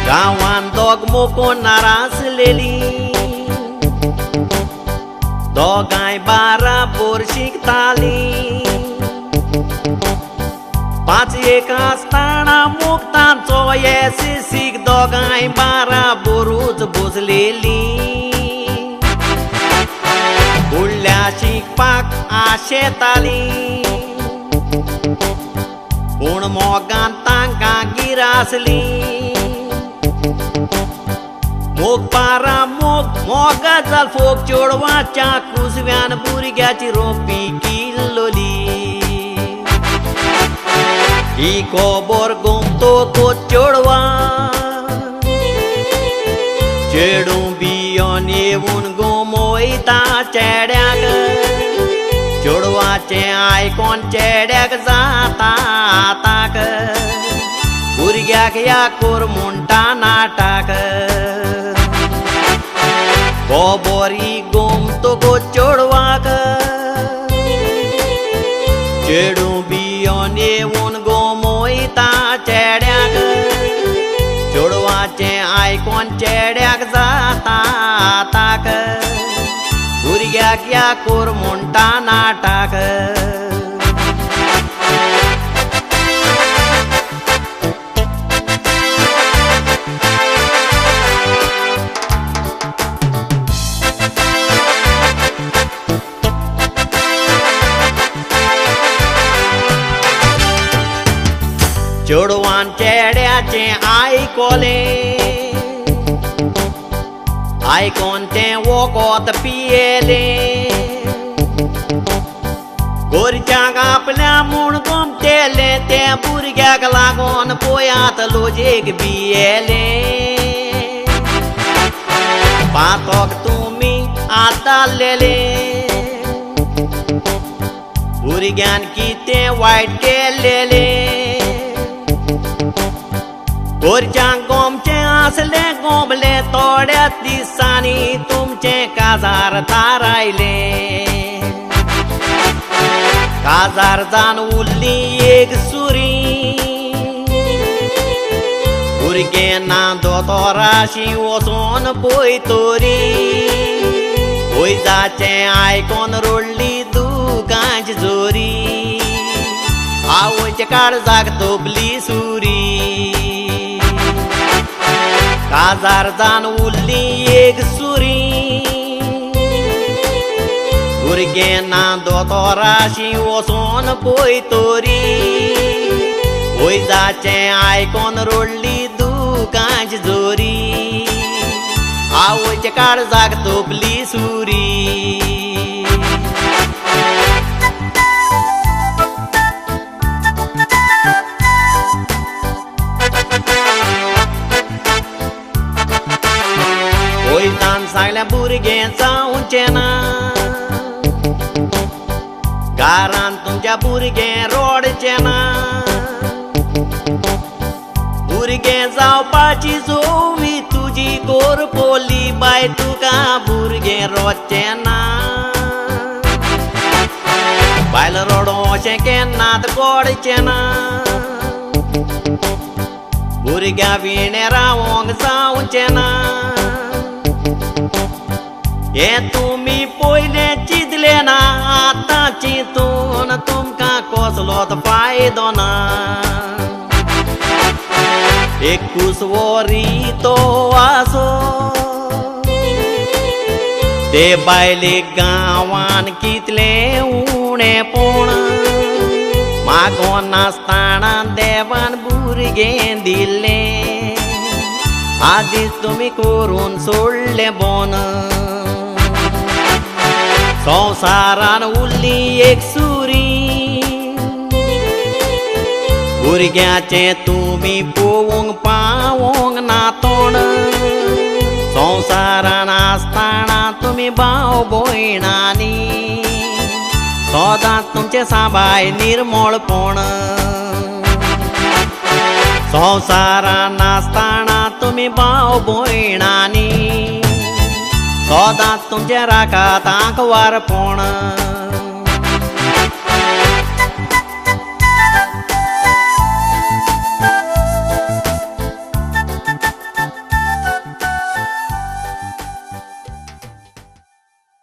गावान दोग मोकोन नारासलेली दोगांय बाराबोर शिकताली 5-1 आसतना मुक्तांचो येसीक दोगांय बाराबोरूच बोजलेली फुडल्या शिकपाक आशेताली पूण मोगान तांकां गिरासली मोग बारा मोगा जाल फोग चेडवाच्या कुसव्यान भुरग्याची रोपी किल्लोली ही खबर घुमतो तो चेडवा चेडू बियोन येवन घुमयता चेड्याक चेडवाचें आयकोन चेड्याक जाता ताक भुरग्याक या कोर म्हणटा नाटाक खबरी घुमतो गो चेडवाक चेडू बियोन येवन घुमयता चेड्याक चेडवाचें आयकोन चेड्याक जाता ताक भुरग्याक या कोर म्हणटा नाटाक चेडवान चेड्याचें आयकोलें आयकोन तें वोगोत पियेलें गोरच्याक आपल्या म्हूण घुमतेलें त्या भुरग्याक लागोन पळयात लोजेक भियेलें पातोक तुमी आतारलेलें भुरग्यान कितें वायट केलेलें गोरच्यांक गोमचें आसलें गोमलें थोड्याच दिसांनी तुमचें काजार थारायलें काजार जावन उरली एक सुरी भुरगें ना दोतोराशी वचोन पळयतोरी वैजाचें आयकोन रडली दुकांची जोरी आवयच्या काळजाक तोपली सुरी काजार जावन उरली एक सुरी भुरगें ना दोतोराशी वचोन पळयतोरी वैजाचें आयकोन रडली दुकांची जोरी आवयच्या काळजाक तोपली सुरी वैजान सांगल्या भुरगें जावचें ना घरान तुमच्या भुरगें रडचें ना भुरगें जावपाची जोवी तुजी गोर पोली बाय तुका भुरगें रडचें ना बायल रडोवचें केन्नाच घडचें ना भुरग्या विणें रावोंक जावचें ना हें तुमी पयलें चिंतलें ना आतां चिंतून तुमकां कसलोच फायदो ना एकूच वरी तो आसो ते बायलेक गांवान कितलें उणेंपण मागोन नासतना देवान भुरगें दिल्लें आदींच तुमी करून सोडलें बोन संवसारान उरली एक सुरी भुरग्याचें तुमी पळोवंक पावोंक ना तोंड संवसारान आसतना तुमी भाव भयणांनी सदांच तुमचें सांबाळ निर्मळपण संवसारान आसतना तुमी भाव भयणांनी सदांच तुमचें राखात आंकवारपण